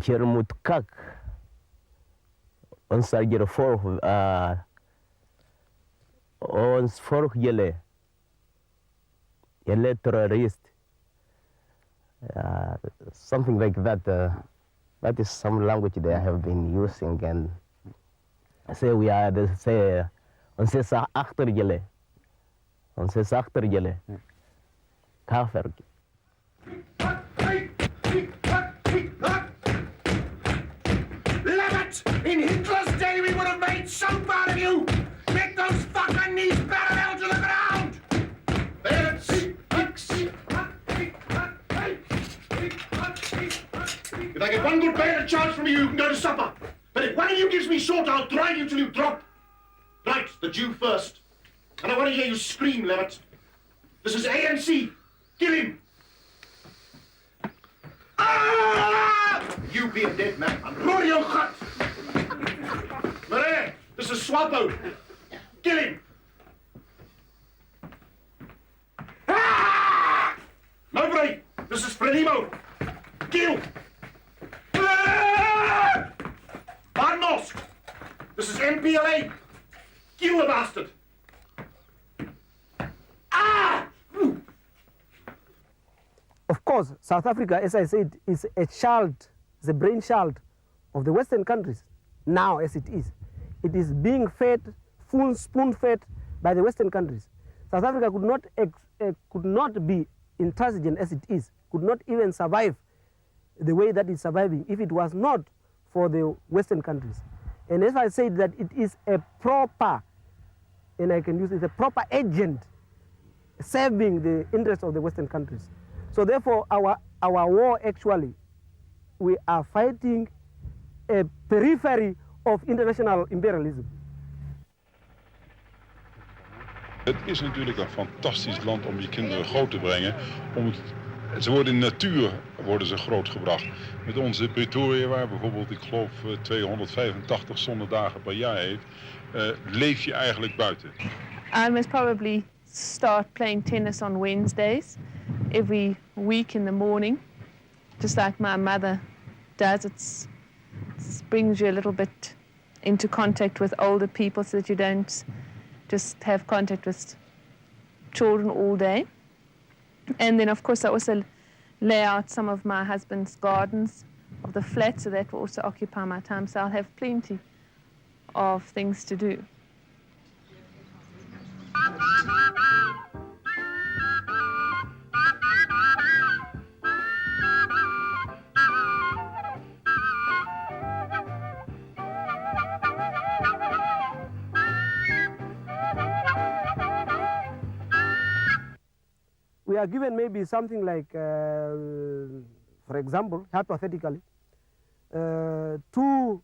je moet kak. Ons zal je ons volg jullie terrorist. Something like that. That is some language they have been using, and say we are ons is achter jullie. Ons is achter jullie. Kafer. In Hitler's day, we would have made soap out of you! Make those fucking knees parallel to the ground! If I get one good bayonet charge from you, you can go to supper. But if one of you gives me short, I'll drive you till you drop. Right, the Jew first. And I want to hear you scream, Levitt. This is ANC. Kill him! Ah! You be a dead man. I'm roaring your gut. Maarten, this is SWAPO. Kill him. Ah! Neighbouring, this is Frelimo. Kill. Ah! Barnos, this is MPLA. Kill the bastard. Ah! Of course, South Africa, as I said, is a child, the brainchild of the Western countries, now as it is. It is being fed, full spoon-fed by the Western countries. South Africa could not be intransigent as it is, could not even survive the way that it's surviving if it was not for the Western countries. And as I said, that it is a proper, and I can use it, a proper agent serving the interests of the Western countries. So therefore, our war actually, we are fighting a periphery of international imperialism. Het is natuurlijk een fantastisch land om je kinderen groot te brengen. Ze worden in de natuur grootgebracht. Met onze Pretoria, waar bijvoorbeeld, ik geloof, 285 zonnedagen per jaar heeft, leef je eigenlijk buiten. I must probably start playing tennis on Wednesdays every week in the morning, just like my mother does. It brings you a little bit into contact with older people so that you don't just have contact with children all day. And then, of course, I also lay out some of my husband's gardens of the flat, so that will also occupy my time. So I'll have plenty of things to do. We are given maybe something like, for example, hypothetically, 2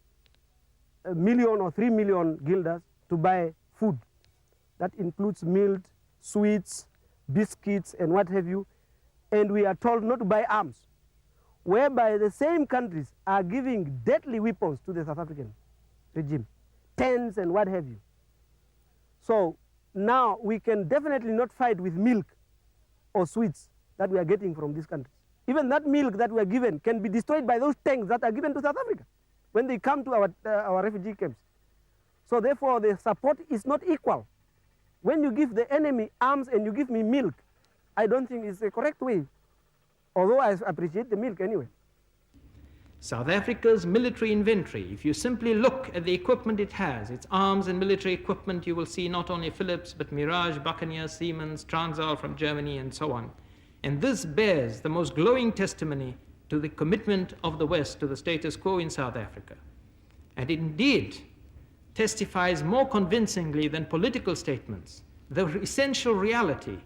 million or 3 million guilders to buy food. That includes milk, sweets, biscuits, and what have you. And we are told not to buy arms, whereby the same countries are giving deadly weapons to the South African regime, tanks and what have you. So now we can definitely not fight with milk or sweets that we are getting from these countries. Even that milk that we are given can be destroyed by those tanks that are given to South Africa when they come to our refugee camps. So therefore the support is not equal. When you give the enemy arms and you give me milk, I don't think it's the correct way, although I appreciate the milk anyway. South Africa's military inventory, if you simply look at the equipment it has, its arms and military equipment, you will see not only Philips, but Mirage, Buccaneer, Siemens, Transall from Germany, and so on. And this bears the most glowing testimony to the commitment of the West to the status quo in South Africa. And indeed testifies more convincingly than political statements the essential reality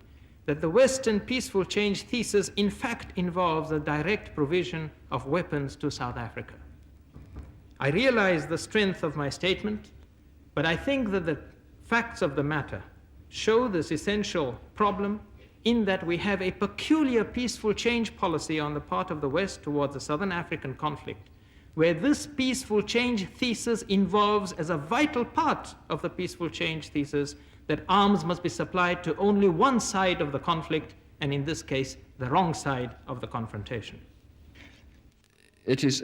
that the Western peaceful change thesis in fact involves the direct provision of weapons to South Africa. I realize the strength of my statement, but I think that the facts of the matter show this essential problem in that we have a peculiar peaceful change policy on the part of the West towards the Southern African conflict, where this peaceful change thesis involves as a vital part of the peaceful change thesis that arms must be supplied to only one side of the conflict, and in this case, the wrong side of the confrontation. it is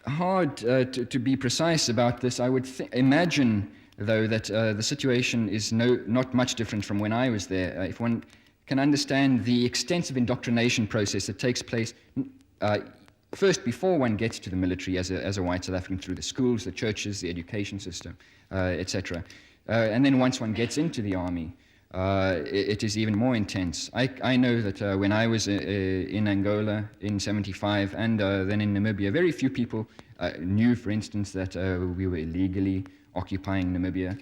hard to be precise about this. I would imagine, though, that the situation is not much different from when I was there. If one can understand the extensive indoctrination process that takes place first before one gets to the military as a white South African, through the schools, the churches, the education system, etc. And then once one gets into the army, it is even more intense. I know that when I was in Angola in '75 and then in Namibia, very few people knew, for instance, that we were illegally occupying Namibia.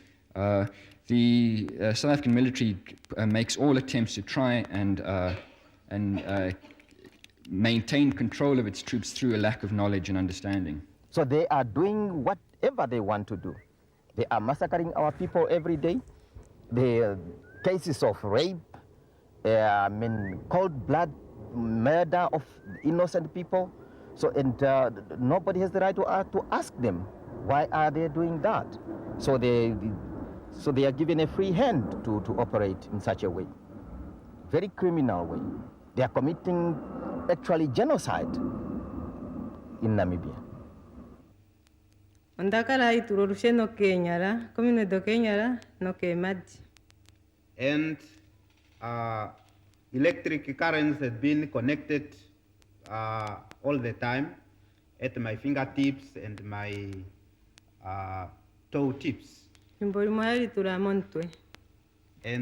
The South African military makes all attempts to try and maintain control of its troops through a lack of knowledge and understanding. So they are doing whatever they want to do. They are massacring our people every day. The cases of rape, cold blood murder of innocent people. So, and nobody has the right to ask them, why are they doing that? So they are given a free hand to operate in such a way. Very criminal way. They are committing actually genocide in Namibia. And electric currents had been connected all the time at my fingertips and my toe tips. And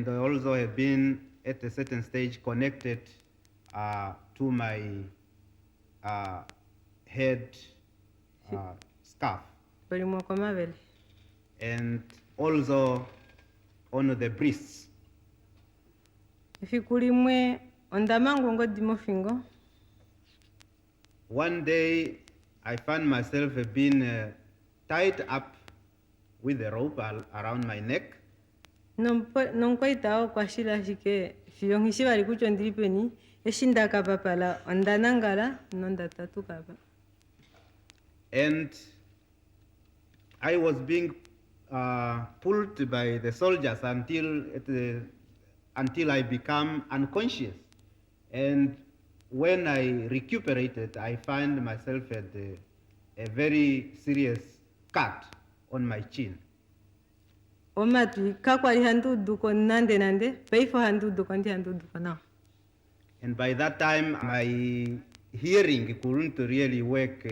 I also have been at a certain stage connected to my head scarf. And also on the breasts. One day I found myself being tied up with a rope around my neck. And I was being pulled by the soldiers until I become unconscious. And when I recuperated, I find myself at a very serious cut on my chin. And by that time, my hearing couldn't really work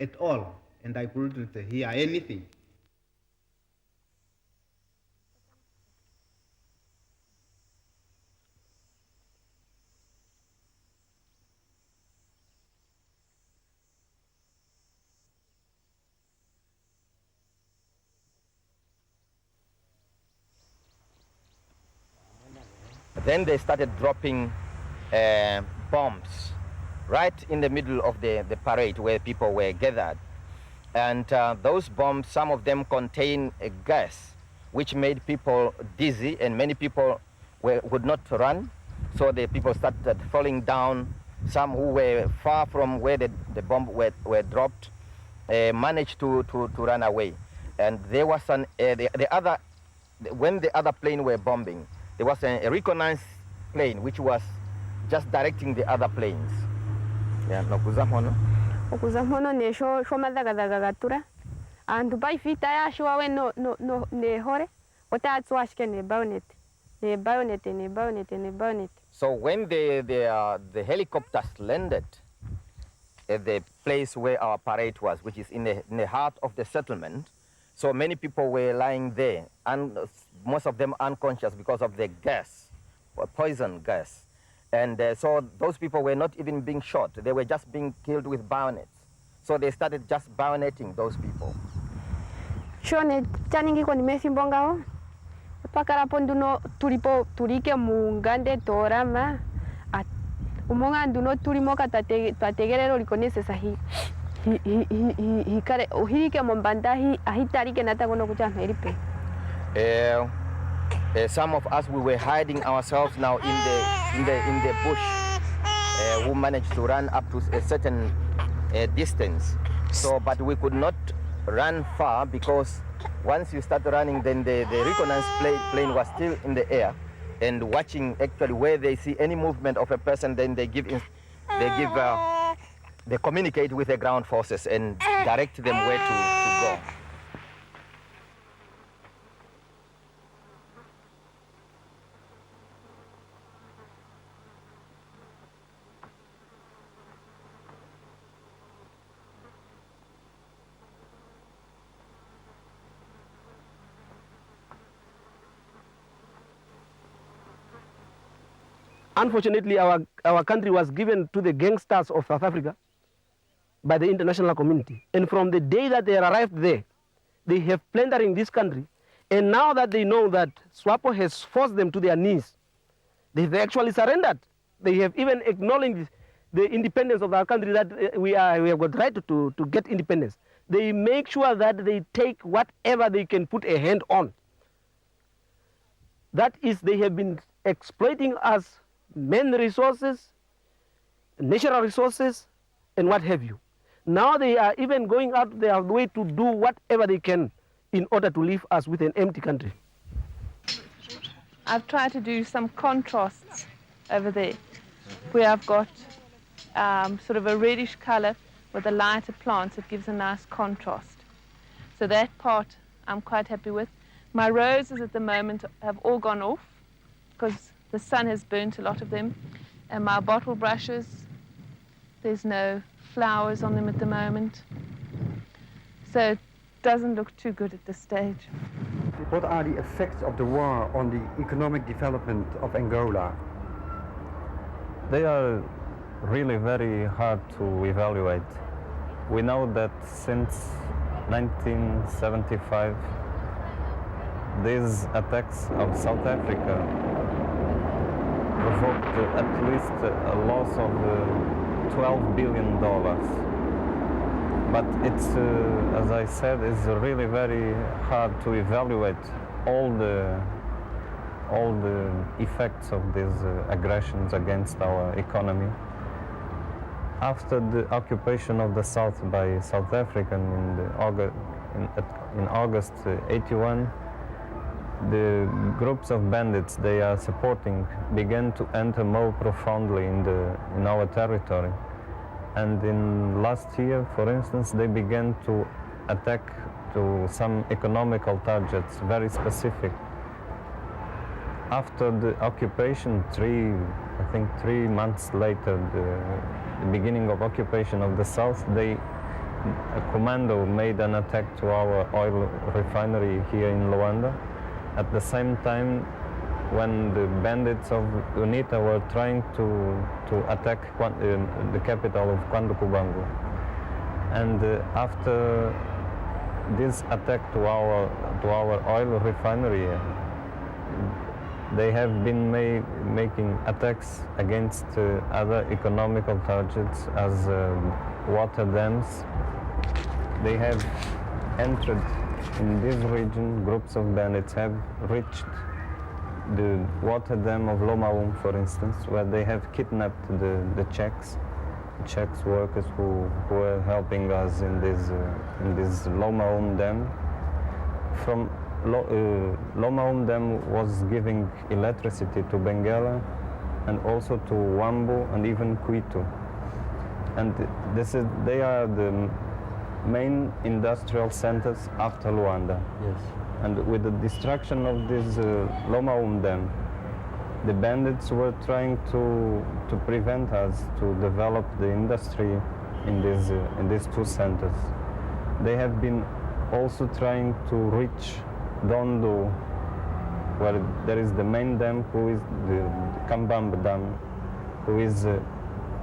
at all, and I couldn't hear anything. Then they started dropping bombs right in the middle of the parade where people were gathered. And those bombs, some of them contain a gas which made people dizzy, and many people would not run. So the people started falling down. Some who were far from where the bomb were dropped managed to run away. And there was when the other plane were bombing, there was a reconnaissance plane which was just directing the other planes. Yeah, no kuzamono. Okuzamono ne sho madagaga gatura. And by fita ya sho we no ne hore. Ota tswashke ne bayonet. Ne bayonet. So when the helicopters landed at the place where our parade was, which is in the heart of the settlement, so many people were lying there, and most of them unconscious because of the gas, poison gas. And so those people were not even being shot. They were just being killed with bayonets. So they started just bayoneting those people. Shone chaningi ko nimesimbongao. Pakara ponduno turike mungande torama. Umonga nduno turimoka tategerero likonese sahi. Hikare uhike mombanda ahitarike natagono kucha meripe. Some of us, we were hiding ourselves now in the bush. Who managed to run up to a certain distance. So, but we could not run far because once you start running, then the reconnaissance plane was still in the air and watching actually where they see any movement of a person, then they give they communicate with the ground forces and direct them where to go. Unfortunately, our country was given to the gangsters of South Africa by the international community. And from the day that they arrived there, they have plundering this country. And now that they know that SWAPO has forced them to their knees, they've actually surrendered. They have even acknowledged the independence of our country, that we have got right to get independence. They make sure that they take whatever they can put a hand on. That is, they have been exploiting us, men resources, natural resources, and what have you. Now they are even going out their way to do whatever they can in order to leave us with an empty country. I've tried to do some contrasts over there, where I've got sort of a reddish color with the lighter plants. It gives a nice contrast. So that part I'm quite happy with. My roses at the moment have all gone off because the sun has burnt a lot of them. And my bottle brushes, there's no flowers on them at the moment. So it doesn't look too good at this stage. What are the effects of the war on the economic development of Angola? They are really very hard to evaluate. We know that since 1975, these attacks of South Africa provoked at least a loss of $12 billion. But it's, as I said, it's really very hard to evaluate all the effects of these aggressions against our economy. After the occupation of the South by South Africa in August '81, the groups of bandits they are supporting began to enter more profoundly in our territory. And in last year, for instance, they began to attack to some economical targets, very specific. After the occupation, I think 3 months later, the beginning of occupation of the South, a commando made an attack to our oil refinery here in Luanda. At the same time, when the bandits of UNITA were trying to attack the capital of Kwandukubangu. And after this attack to our oil refinery, they have been making attacks against other economical targets as water dams. They have entered in this region. Groups of bandits have reached the water dam of Lomaum, for instance, where they have kidnapped the Czechs workers who were helping us in this Lomaum dam. From Lomaum dam was giving electricity to Benguela and also to Wambo and even Kuito. And they are the main industrial centers after Luanda. Yes. And with the destruction of this Lomaum dam, the bandits were trying to prevent us to develop the industry in these two centers. They have been also trying to reach Dondo, where there is the main dam, who is the Kambamba Dam, who is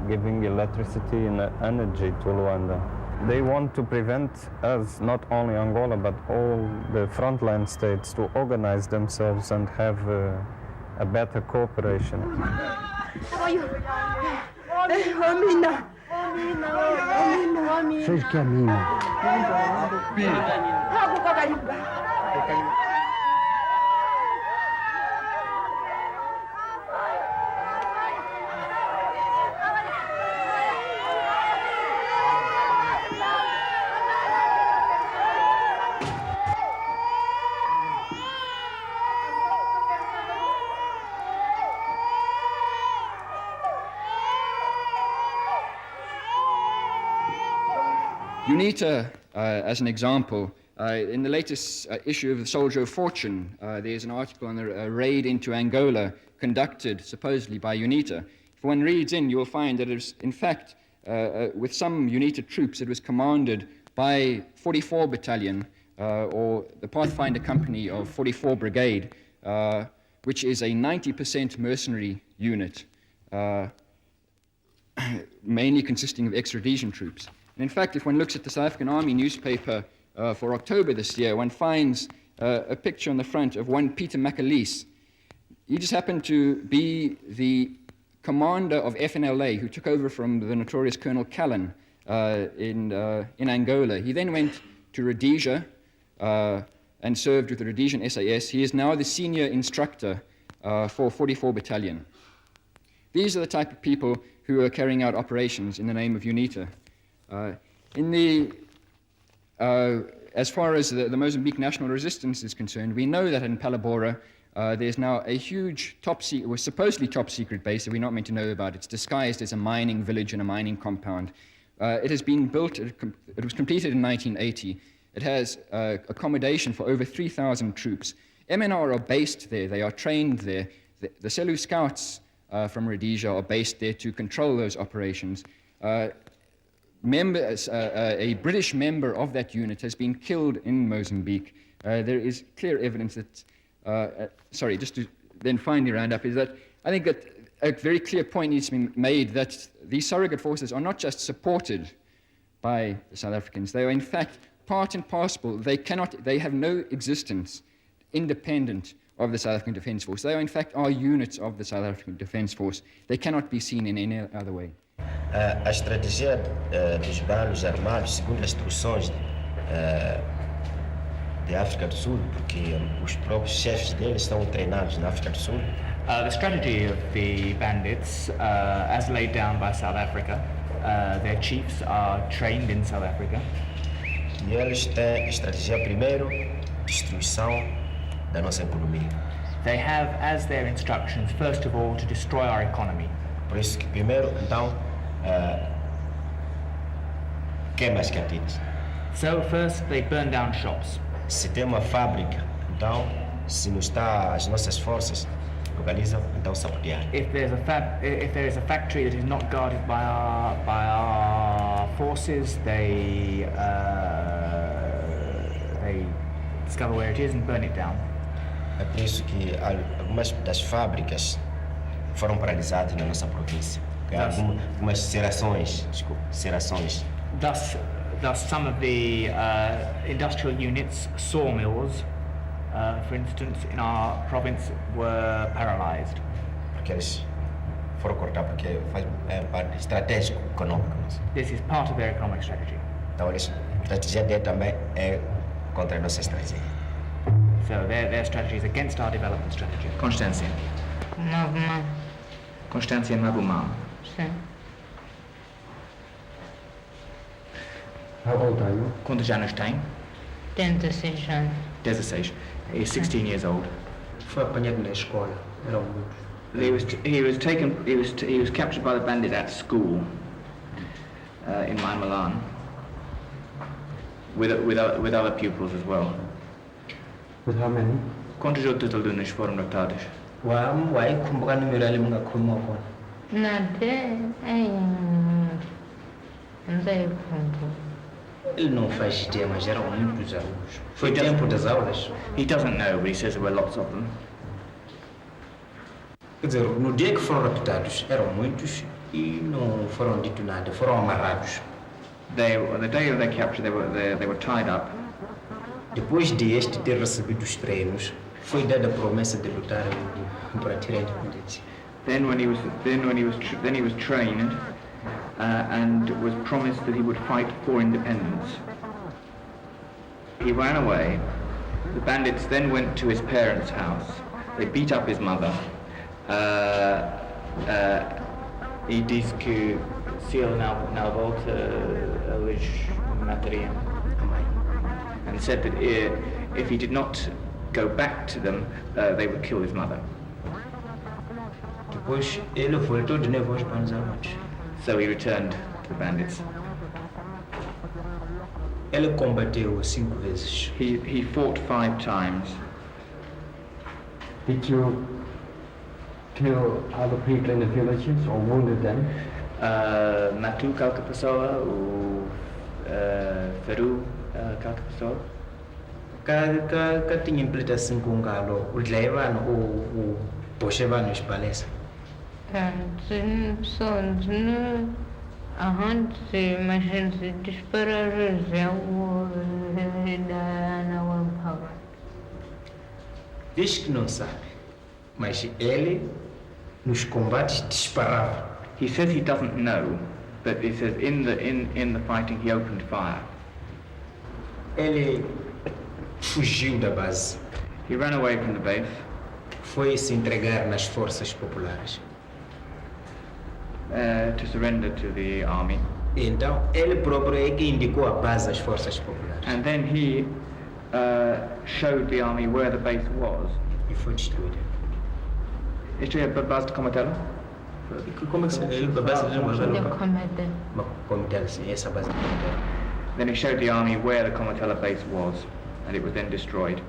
giving electricity and energy to Luanda. They want to prevent us, not only Angola, but all the frontline states, to organize themselves and have a better cooperation. UNITA, as an example, in the latest issue of the Soldier of Fortune, there's an article on a raid into Angola conducted supposedly by UNITA. If one reads in, you'll find that it was, in fact, with some UNITA troops, it was commanded by 44 Battalion, or the Pathfinder Company of 44 Brigade, which is a 90% mercenary unit, mainly consisting of ex-Rhodesian troops. And in fact, if one looks at the South African Army newspaper for October this year, one finds a picture on the front of one Peter Macalise. He just happened to be the commander of FNLA, who took over from the notorious Colonel Callan in Angola. He then went to Rhodesia and served with the Rhodesian SAS. He is now the senior instructor for 44 Battalion. These are the type of people who are carrying out operations in the name of UNITA. As far as the Mozambique National Resistance is concerned, we know that in Palabora there's now a huge supposedly top secret base that we're not meant to know about. It's disguised as a mining village and a mining compound. It has been built, it was completed in 1980. It has accommodation for over 3,000 troops. MNR are based there, they are trained there. The Selu Scouts from Rhodesia are based there to control those operations. A British member of that unit has been killed in Mozambique. There is clear evidence that, just to then finally round up, is that I think that a very clear point needs to be made that these surrogate forces are not just supported by the South Africans, they are in fact part and parcel. They have no existence independent of the South African Defence Force. They are in fact units of the South African Defence Force. They cannot be seen in any other way. A estratégia dos balos armados, segundo as instruções da África do Sul, porque os próprios chefes deles estão treinados na África do Sul. The strategy of the bandits, as laid down by South Africa, their chiefs are trained in South Africa. E eles têm estratégia primeiro, destruição da nossa economia. They have as their instructions, first of all, to destroy our economy. Por isso que primeiro, então, queima as cantinas. So first they burn down shops. Se tem uma fábrica, então, se não está as nossas forças localizam, então sabotear. If there is a factory that is not guarded by our forces, they discover where it is and burn it down. É por isso que algumas das fábricas foram paralisadas na nossa província. Algumas serrações. Thus some of the industrial units, sawmills, for instance, in our province, were paralyzed. Porque eles foram cortar porque faz parte estratégico econômico. This is part of their economic strategy. Então a estratégia dele também é contra a nossa estratégia. So their strategy is against our development strategy. Constância. Mavuma. Constância Mavuma. Sim. How old are you? Quantos anos tem? 16 anos. 16. He's 16 years old. Foi apanhado na escola. Eram muitos. He was captured by the bandit at school in Milan with other pupils as well. With how many? Quantos outros alunos foram raptados? Vai kumbuka número ali mngakhuluma khona. Nade, não sei como. Ele não faz ideia, mas eram muitos alunos. Foi tempo das aulas? He doesn't know, but he says there were lots of them. Quer dizer, no dia que foram raptados, eram muitos e não foram dito nada, foram amarrados. On the day of their capture, they were tied up. Depois de este ter recebido os treinos, foi dada a promessa de lutar para tirar a independência. Then he was trained and was promised that he would fight for independence. He ran away. The bandits then went to his parents' house. They beat up his mother. E diz que se ele não volta, eles matariam. And said that if he did not go back to them, they would kill his mother. Depois ele voltou de novo aos armados. So he returned to the bandits. Ele combateu 5 vezes. He fought 5 times. Did you kill other people in the villages or wounded them? Matou qualquer pessoa, ou feriu qualquer pessoa. Que tinha implicação com o galo, o levan ou pochevan os palestra. Diz que não sabe, mas ele nos combates disparava. He says he doesn't know, but he says in the fighting he opened fire. Ele fugiu da base. He ran away from the base. Foi se entregar nas forças populares. To surrender to the army. Então, ele próprio é que indicou a base às forças populares. And then he showed the army where the base was. E foi destruída. Isto é a base de Comatela? Como é que se chama? A base de Comatela, sim, essa base de Comatela. Then he showed the army where the Comatela base was, and it was then destroyed.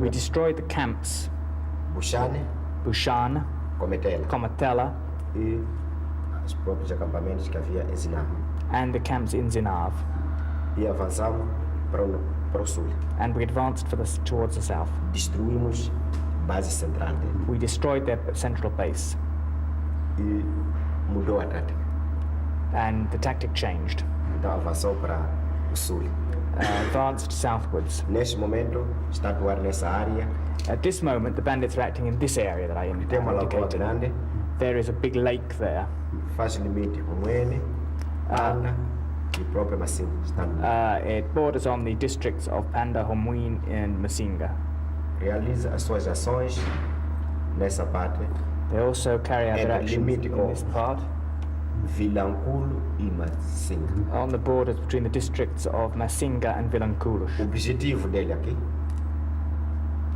We destroyed the camps. Bushan, Comatela, e os próprios acampamentos que havia em Zinav. And the camps in Zinav. E avançamos para o sul. And we advanced towards the south. Destruímos base central dele. We destroyed their central base. E mudou a tática. And the tactic changed. Então avançou para o sul. Advanced southwards. Neste momento está a atuar nessa área. At this moment, the bandits are acting in this area that I indicated. There is a big lake there. Faz limite com Mwene, Panda e própria Masinga. It borders on the districts of Panda, Homween and Masinga. Realiza as suas ações nessa parte. They also carry out their actions in this part. Vilankulo e Masinga. On the borders between the districts of Masinga and Vilankulo. O objetivo dele aqui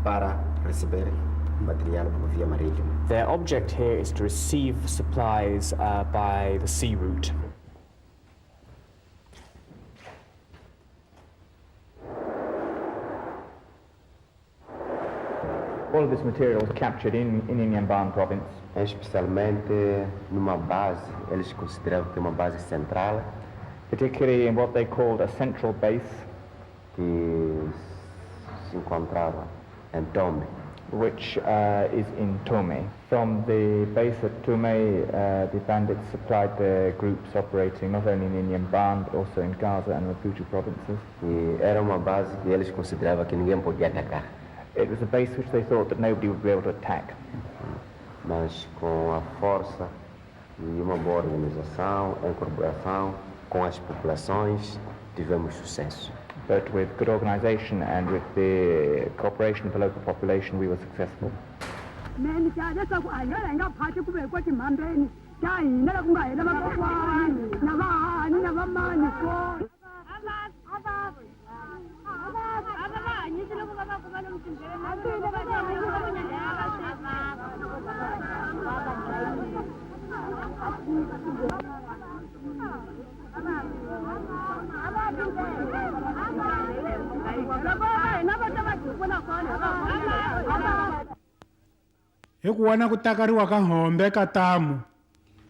para receber material por via marítima. Their object here is to receive supplies by the sea route. All of this material was captured in Inhambane province. Especialmente numa base, eles consideravam que é uma base central. Particularly in what they called a central base. Que se encontrava em Tome. Which is in Tome. From the base at Tome, the bandits supplied their groups operating not only in Inhambane but also in Gaza and Maputo provinces. E era uma base que eles consideravam que ninguém podia atacar. It was a base which they thought that nobody would be able to attack. Mas com a força e uma boa organização, em colaboração com as populações, tivemos sucesso. But with good organization and with the cooperation of the local population, we were successful.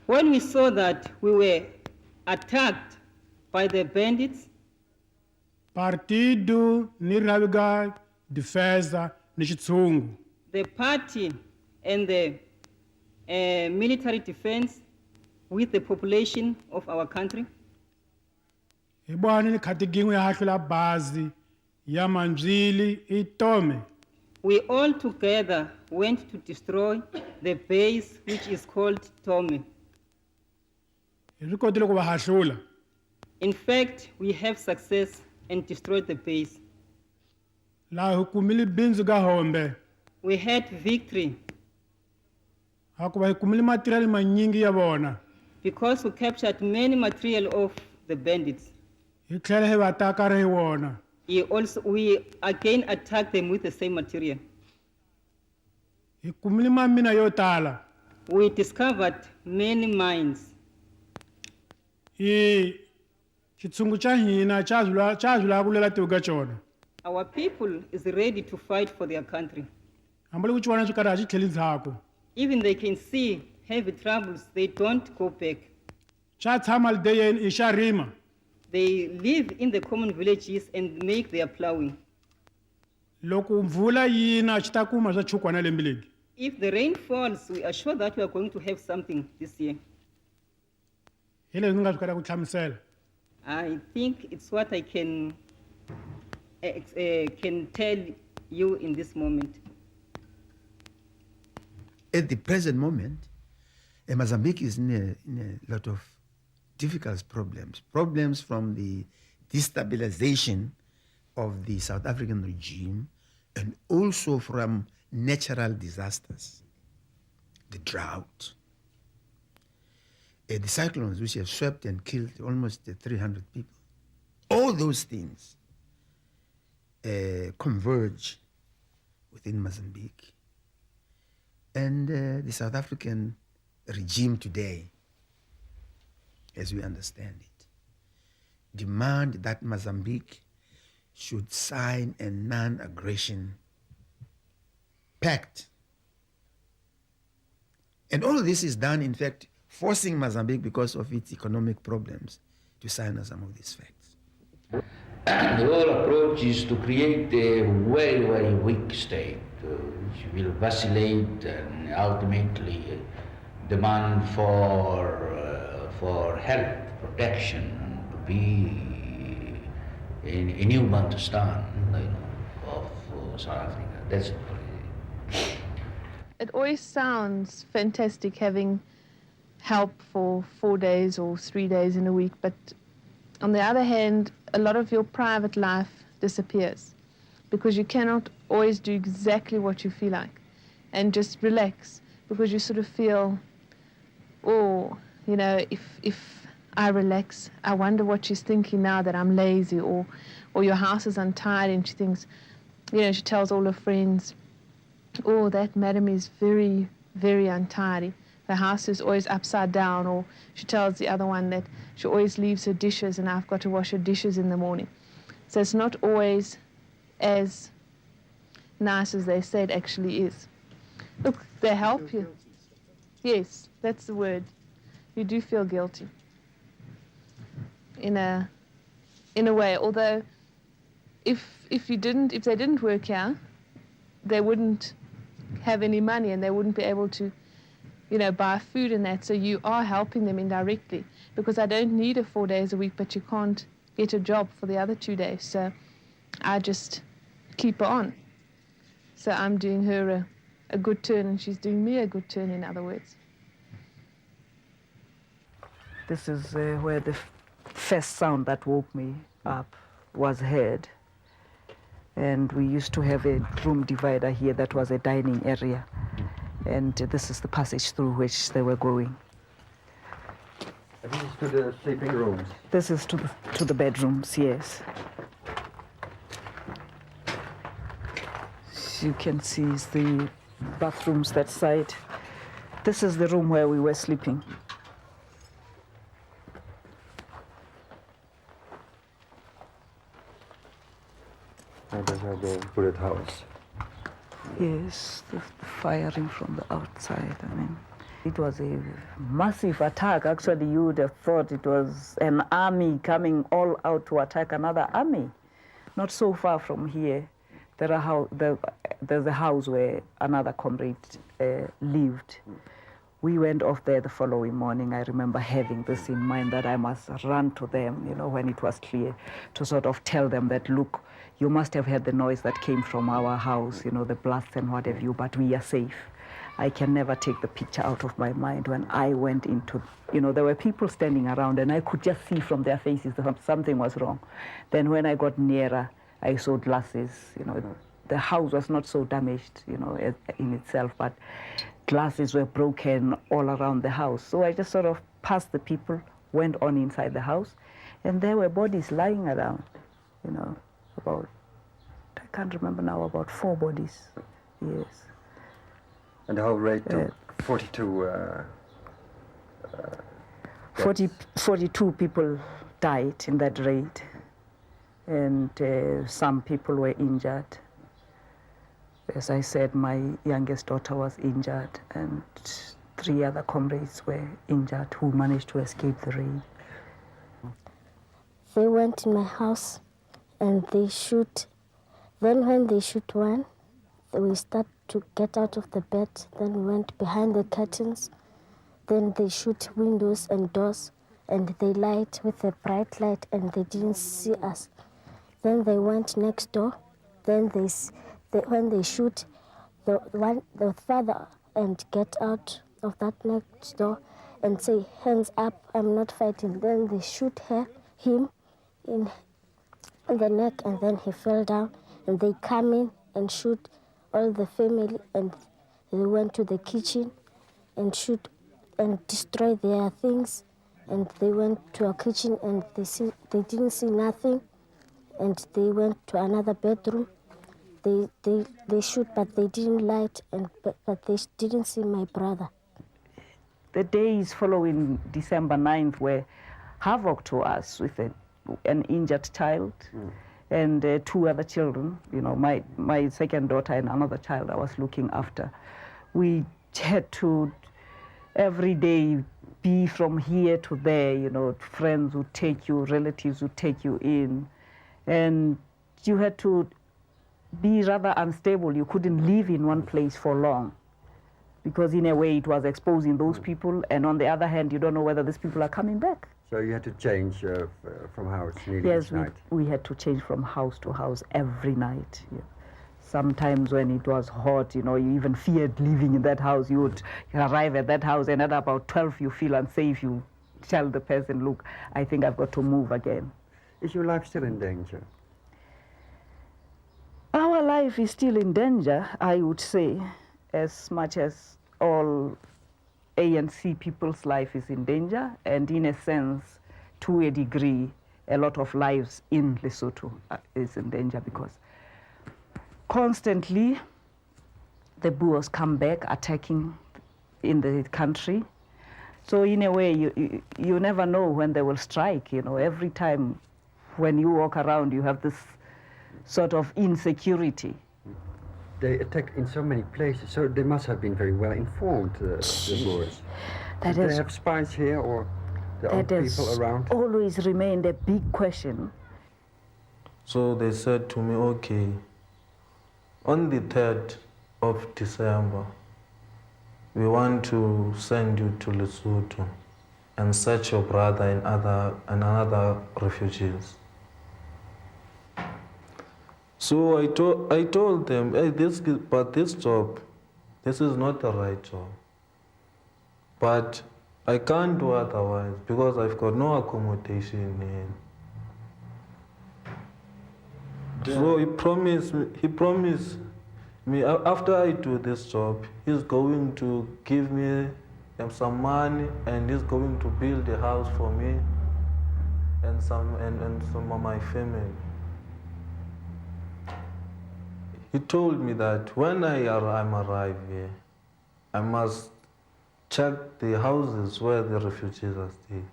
When we saw that we were attacked by the bandits, Partido Niraviga Defesa Nishitsungu. The party and the military defense with the population of our country. Ibani katigingwe hashula bazi ya manjili itome. We all together went to destroy the base which is called Tome. In fact, we have success and destroyed the base. We had victory. Because we captured many material of the bandits. We again attacked them with the same material. We discovered many mines. xitshungu xa hina xa vulavula tivuka xona. Our people is ready to fight for their country. Hambi loko xi vona xi karhi a xi tlheli ndzhaku. Even they can see heavy troubles, they don't go back. Xa tshama lideyeni i xa rima. They live in the common villages and make their plowing. Loko mvula yina xi ta kuma swa chukwana lembe legi. If the rain falls, we are sure that we are going to have something this year. Hi leswi ni nga swi kota ku hlamusela. I think it's what I can tell you in this moment. At the present moment, Mozambique is in a lot of difficult problems. Problems from the destabilization of the South African regime and also from natural disasters, the drought, the cyclones which have swept and killed almost 300 people. All those things converge within Mozambique. And the South African regime today, as we understand it, demand that Mozambique should sign a non-aggression pact. And all this is done, in fact, forcing Mozambique, because of its economic problems, to sign some of these facts. The whole approach is to create a very, very weak state, which will vacillate and ultimately demand for help, protection, and to be a new Bantustans of South Africa. That's it always sounds fantastic having help for 4 days or 3 days in a week, but on the other hand, a lot of your private life disappears because you cannot always do exactly what you feel like and just relax, because you sort of feel, oh, you know, if I relax, I wonder what she's thinking now that I'm lazy, or your house is untidy and she thinks, you know, she tells all her friends, oh, that madam is very, very untidy. The house is always upside down. Or she tells the other one that she always leaves her dishes and I've got to wash her dishes in the morning. So it's not always as nice as they say it actually is. Look, they help you. Yes, that's the word. You do feel guilty. In a way, although if they didn't work here, they wouldn't have any money and they wouldn't be able to, you know, buy food and that. So you are helping them indirectly, because I don't need her 4 days a week, but you can't get a job for the other 2 days. So I just keep her on. So I'm doing her a good turn and she's doing me a good turn, in other words. This is where the first sound that woke me up was heard. And we used to have a room divider here that was a dining area. And this is the passage through which they were going. This is to the sleeping rooms? This is to the bedrooms, yes. As you can see, is the bathrooms that side. This is the room where we were sleeping. And those are the bullet holes. Yes, the firing from the outside. I mean, it was a massive attack. Actually, you would have thought it was an army coming all out to attack another army. Not so far from here, there's a house where another comrade lived. We went off there the following morning. I remember having this in mind, that I must run to them, you know, when it was clear, to sort of tell them that, look, you must have heard the noise that came from our house, you know, the blast and what have you, but we are safe. I can never take the picture out of my mind when I went into, you know, there were people standing around and I could just see from their faces that something was wrong. Then when I got nearer, I saw glasses, you know. The house was not so damaged, you know, in itself, but glasses were broken all around the house. So I just sort of passed the people, went on inside the house, and there were bodies lying around, you know, about, I can't remember now, about 4 bodies, yes. And the whole rate of 42... 42 people died in that raid, and some people were injured. As I said, my youngest daughter was injured, and 3 other comrades were injured who managed to escape the raid. They went in my house and they shoot. Then when they shoot one, we start to get out of the bed, then went behind the curtains. Then they shoot windows and doors, and they light with a bright light, and they didn't see us. Then they went next door. Then when they shoot, the father and get out of that next door and say, "Hands up, I'm not fighting." Then they shoot him in the neck, and then he fell down. And they come in and shoot all the family, and they went to the kitchen and shoot and destroy their things. And they went to a kitchen and they didn't see nothing. And they went to another bedroom. They shoot, but they didn't light, but they didn't see my brother. The days following December 9th were havoc to us with an injured child and 2 other children. You know, my second daughter and another child I was looking after. We had to every day be from here to there. You know, friends would take you, relatives would take you in, and you had to be rather unstable. You couldn't live in one place for long, because in a way it was exposing those people, and on the other hand, you don't know whether these people are coming back. So you had to change from house nearly Yes, each night? we had to change from house to house every night. Yeah. Sometimes when it was hot, you know, you even feared living in that house. You would arrive at that house, and at about 12 you feel unsafe. You tell the person, "Look, I think I've got to move again." Is your life still in danger? Our life is still in danger, I would say, as much as all ANC people's life is in danger, and in a sense, to a degree, a lot of lives in Lesotho is in danger, because constantly the Boers come back attacking in the country. So in a way, you never know when they will strike. You know, every time when you walk around, you have this sort of insecurity. They attacked in so many places, so they must have been very well informed, the Boers. Did they have spies here, or their own people around? Always remained a big question. So they said to me, "Okay, on the 3rd of December, we want to send you to Lesotho and search your brother and other refugees." So I told them, "Hey, this job, this is not the right job. But I can't do otherwise because I've got no accommodation here." So he promised me after I do this job, he's going to give me some money, and he's going to build a house for me and some of my family. He told me that when I'm arrived here, I must check the houses where the refugees are staying.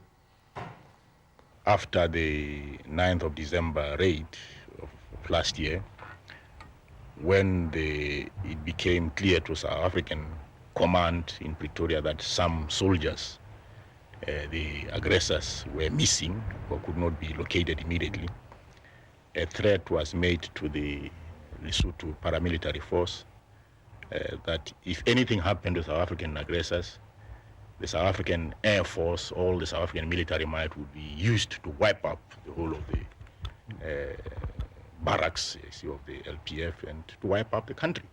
After the 9th of December raid of last year, when it became clear to South African command in Pretoria that some soldiers, the aggressors, were missing or could not be located immediately, a threat was made to the Lesotho paramilitary force that if anything happened to South African aggressors, the South African Air Force, all the South African military might would be used to wipe up the whole of the barracks of the LPF and to wipe up the country.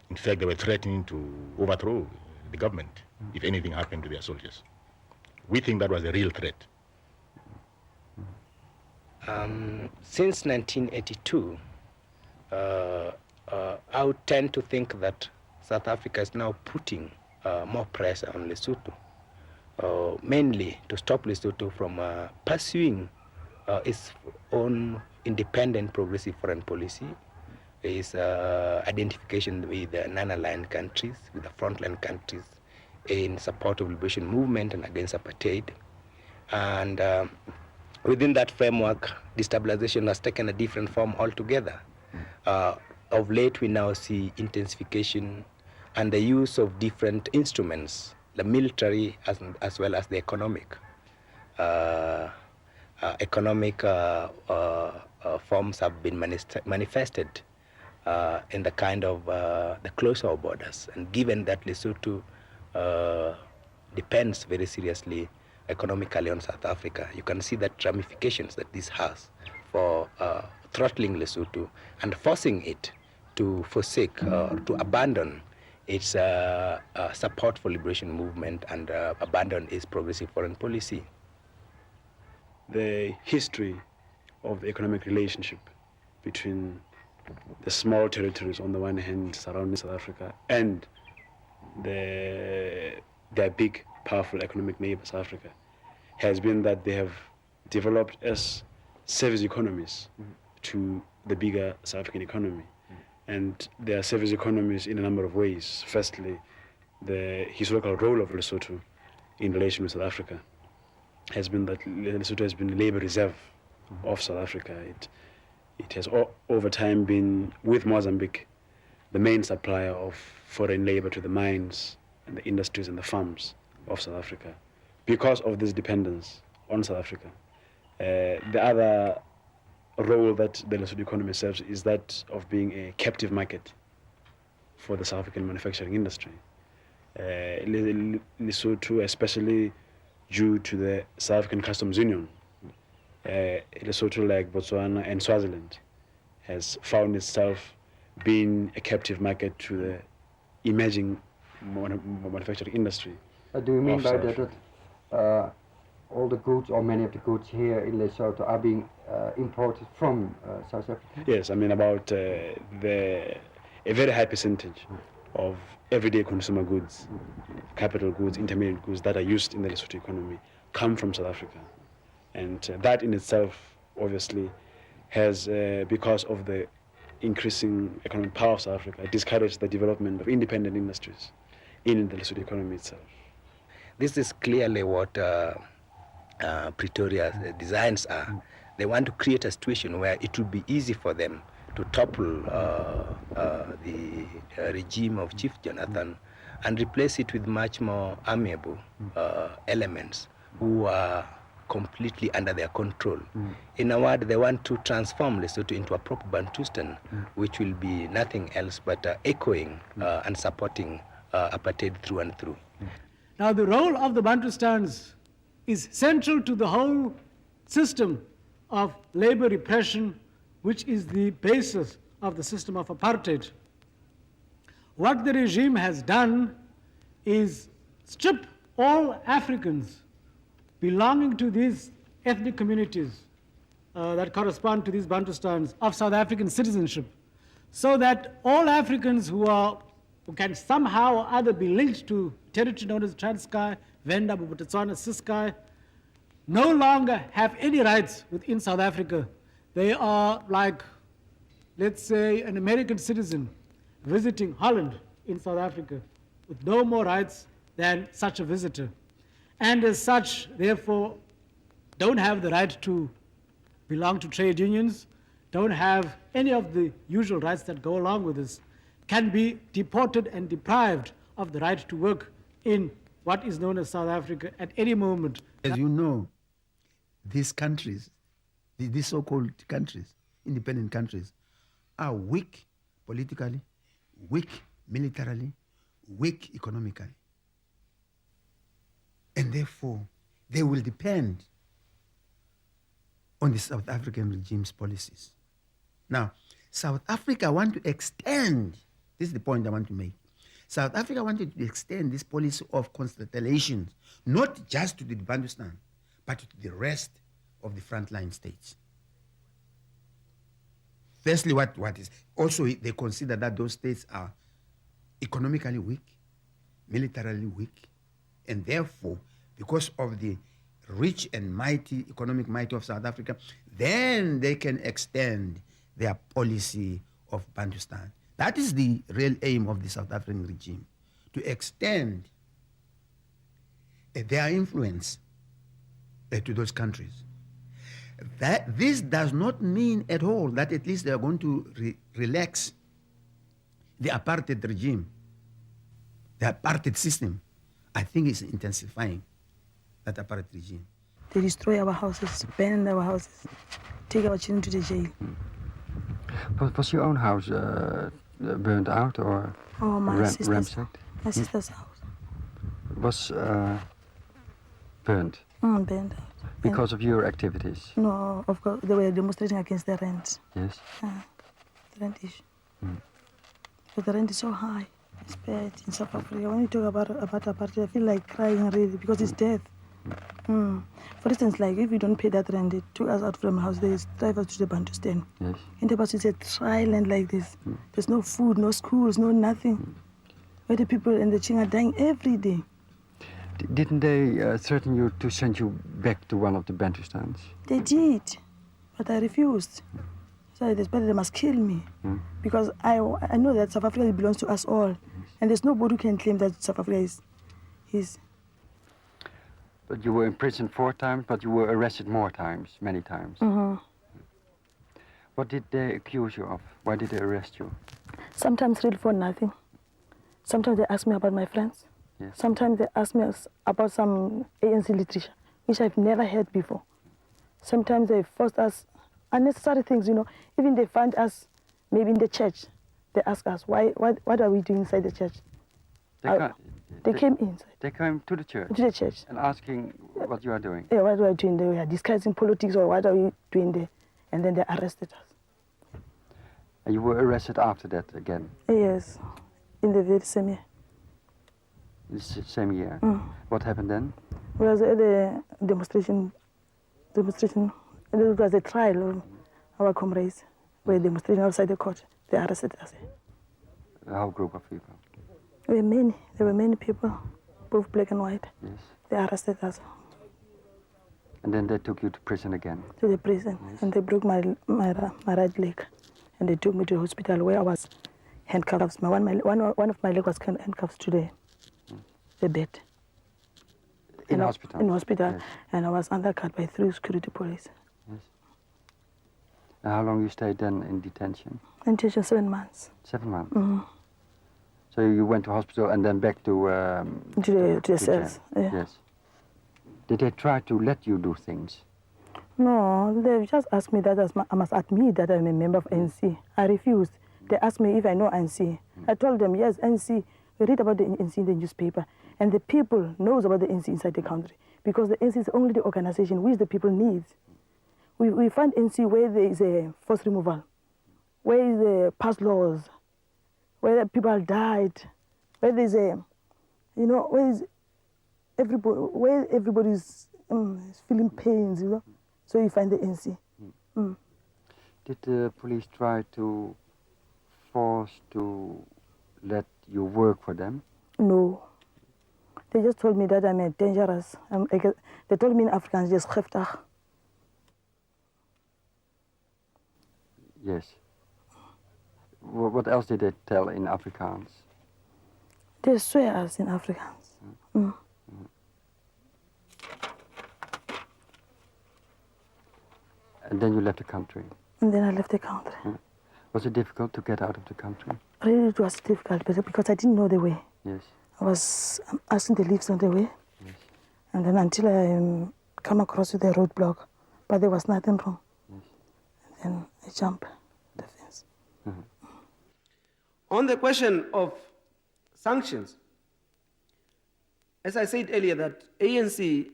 In fact, they were threatening to overthrow the government if anything happened to their soldiers. We think that was a real threat. Since 1982, I would tend to think that South Africa is now putting more pressure on Lesotho, mainly to stop Lesotho from pursuing its own independent progressive foreign policy, its identification with the non-aligned countries, with the frontline countries in support of liberation movement and against apartheid. And within that framework, destabilization has taken a different form altogether. Of late, we now see intensification and the use of different instruments, the military as well as the economic. Forms have been manifested in the kind of the closure of borders. And given that Lesotho depends very seriously economically on South Africa, you can see that ramifications that this has for throttling Lesotho and forcing it to forsake or to abandon its support for liberation movement and abandon its progressive foreign policy. The history of the economic relationship between the small territories on the one hand surrounding South Africa and their big, powerful economic neighbor, South Africa, has been that they have developed as service economies to the bigger South African economy. And there are service economies in a number of ways. Firstly, the historical role of Lesotho in relation with South Africa has been that Lesotho has been the labor reserve of South Africa. It has over time been, with Mozambique, the main supplier of foreign labor to the mines and the industries and the farms of South Africa because of this dependence on South Africa. The other role that the Lesotho economy serves is that of being a captive market for the South African manufacturing industry. Lesotho, especially due to the South African Customs Union, Lesotho, like Botswana and Swaziland, has found itself being a captive market to the emerging manufacturing industry. Do you mean by that all the goods or many of the goods here in Lesotho are being imported from South Africa? Yes, I mean about a very high percentage of everyday consumer goods, capital goods, intermediate goods that are used in the Lesotho economy come from South Africa. And that in itself, obviously, has, because of the increasing economic power of South Africa, discouraged the development of independent industries in the Lesotho economy itself. This is clearly what Pretoria's designs are. They want to create a situation where it would be easy for them to topple the regime of Chief Jonathan and replace it with much more amiable elements who are completely under their control. In a word, they want to transform Lesotho into a proper Bantustan, which will be nothing else but echoing and supporting apartheid through and through. Now, the role of the Bantustans is central to the whole system of labor repression, which is the basis of the system of apartheid. What the regime has done is strip all Africans belonging to these ethnic communities that correspond to these Bantustans of South African citizenship, so that all Africans who can somehow or other be linked to territory known as Transkei, Venda, Botswana, Ciskei, no longer have any rights within South Africa. They are like, let's say, an American citizen visiting Holland in South Africa with no more rights than such a visitor. And as such, therefore, don't have the right to belong to trade unions, don't have any of the usual rights that go along with this, can be deported and deprived of the right to work in what is known as South Africa at any moment. As you know, these countries, these so-called countries, independent countries, are weak politically, weak militarily, weak economically. And therefore, they will depend on the South African regime's policies. Now, South Africa want to extend, this is the point I want to make, South Africa wanted to extend this policy of constellation, not just to the Bantustan, but to the rest of the frontline states. Firstly, what is, also they consider that those states are economically weak, militarily weak, and therefore, because of the rich and mighty economic might of South Africa, then they can extend their policy of Bantustan. That is the real aim of the South African regime, to extend their influence to those countries. This does not mean at all that at least they are going to relax the apartheid regime. The apartheid system, I think, is intensifying that apartheid regime. They destroy our houses, burn our houses, take our children to the jail. Was your own house burned out or ransacked? My sister's house was burned? Burned out. Because of your activities? No, of course, they were demonstrating against the rent. Yes. The rent issue. But the rent is so high. It's bad in South Africa. When you talk about apartheid, I feel like crying really because it's death. For instance, like if you don't pay that rent, they took us out from the house, they drive us to the Bantustans. Yes. In the bus, it's a dry land like this. There's no food, no schools, no nothing. Where the people and the children are dying every day. Didn't they threaten you to send you back to one of the Bantustans? They did, but I refused. So they said they must kill me because I know that South Africa belongs to us all, and there's nobody who can claim that South Africa is his. But you were in prison 4 times, but you were arrested more times, many times. What did they accuse you of? Why did they arrest you? Sometimes really for nothing. Sometimes they ask me about my friends. Yes. Sometimes they ask me about some ANC literature, which I've never heard before. Sometimes they forced us unnecessary things, Even they find us maybe in the church. They ask us, what are we doing inside the church? They came inside. They came to the church? To the church. And asking what you are doing? Yeah, what are we doing there? We are discussing politics or what are we doing there? And then they arrested us. And you were arrested after that again? Yes, in the very same year. The same year? What happened then? It was at the demonstration, and it was a trial of our comrades. We were demonstrating outside the court. They arrested us. A whole group of people? There were many people, both black and white. Yes. They arrested us. And then they took you to prison again? To the prison, yes. And they broke my right leg. And they took me to the hospital where I was handcuffed. One of my legs was handcuffed to the bed. In hospital? In hospital, yes. And I was undercut by 3 security police. Yes. And how long you stayed then in detention? In detention, 7 months. 7 months? So you went to hospital and then back to the cells. Yeah. Yes. Did they try to let you do things? No, they just asked me that I must admit that I'm a member of ANC. I refused. They asked me if I know ANC. I told them, yes, ANC. We read about the ANC in the newspaper, and the people knows about the ANC inside the country because the ANC is only the organization which the people need. We find ANC where there is a forced removal, where is the past laws, where people died, where there's where everybody's feeling pains, So you find the ANC. Did the police try to force to let you work for them? No. They just told me that I'm dangerous. They told me in Afrikaans, just giftig. Yes. What else did they tell in Afrikaans? They swear us in Afrikaans. And then you left the country? And then I left the country. Was it difficult to get out of the country? Really, it was difficult because I didn't know the way. Yes. I was asking the leaves on the way. Yes. And then until I come across with a roadblock, but there was nothing wrong. Yes. And then I jumped the fence. On the question of sanctions, as I said earlier, that ANC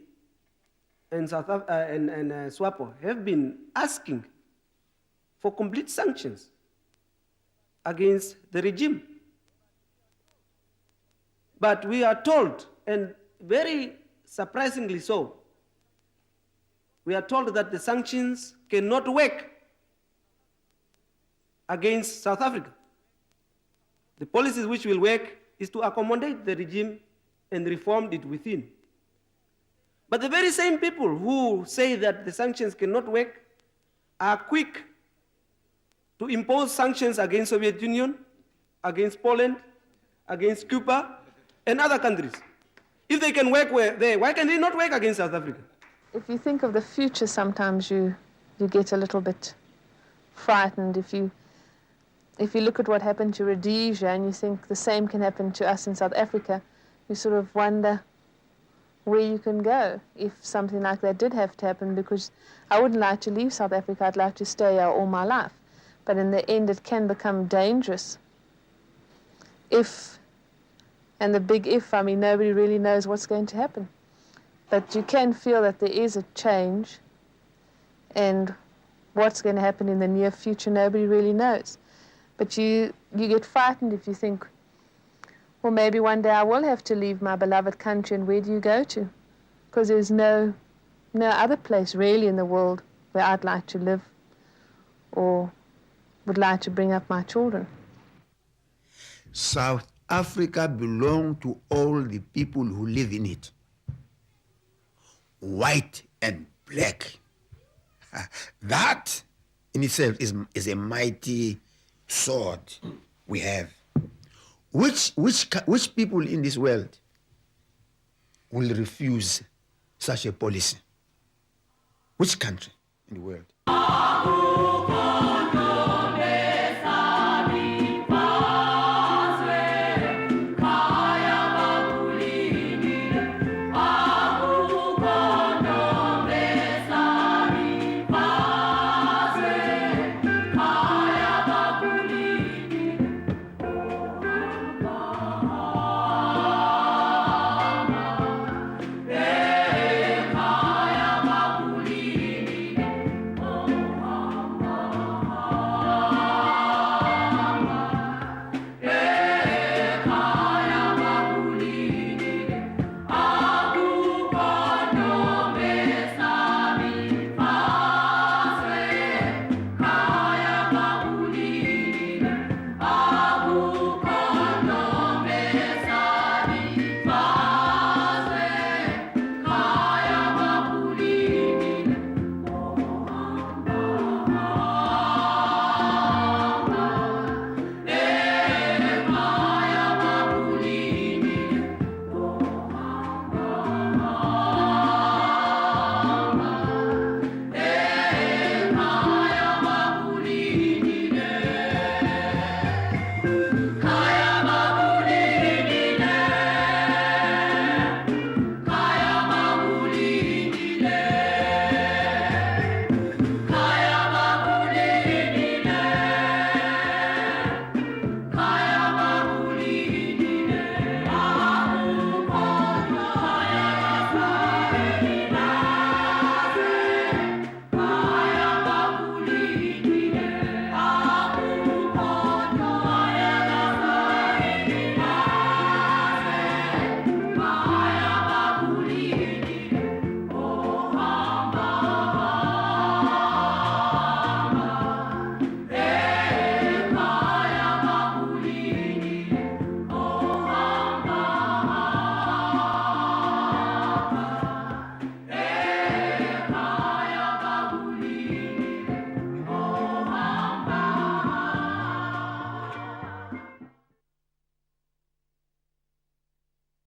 and SWAPO have been asking for complete sanctions against the regime. But we are told, and very surprisingly so, we are told that the sanctions cannot work against South Africa. The policies which will work is to accommodate the regime and reform it within. But the very same people who say that the sanctions cannot work are quick to impose sanctions against Soviet Union, against Poland, against Cuba, and other countries. If they can work there, why can they not work against South Africa? If you think of the future, sometimes you you get a little bit frightened. If you look at what happened to Rhodesia and you think the same can happen to us in South Africa, you sort of wonder where you can go if something like that did have to happen, because I wouldn't like to leave South Africa. I'd like to stay here all my life. But in the end, it can become dangerous if, and the big if, I mean, nobody really knows what's going to happen. But you can feel that there is a change, and what's going to happen in the near future, nobody really knows. But you get frightened if you think, well, maybe one day I will have to leave my beloved country, and where do you go to? Because there's no other place really in the world where I'd like to live or would like to bring up my children. South Africa belongs to all the people who live in it, white and black. That in itself is a mighty sword we have. Which people in this world will refuse such a policy? Which country in the world?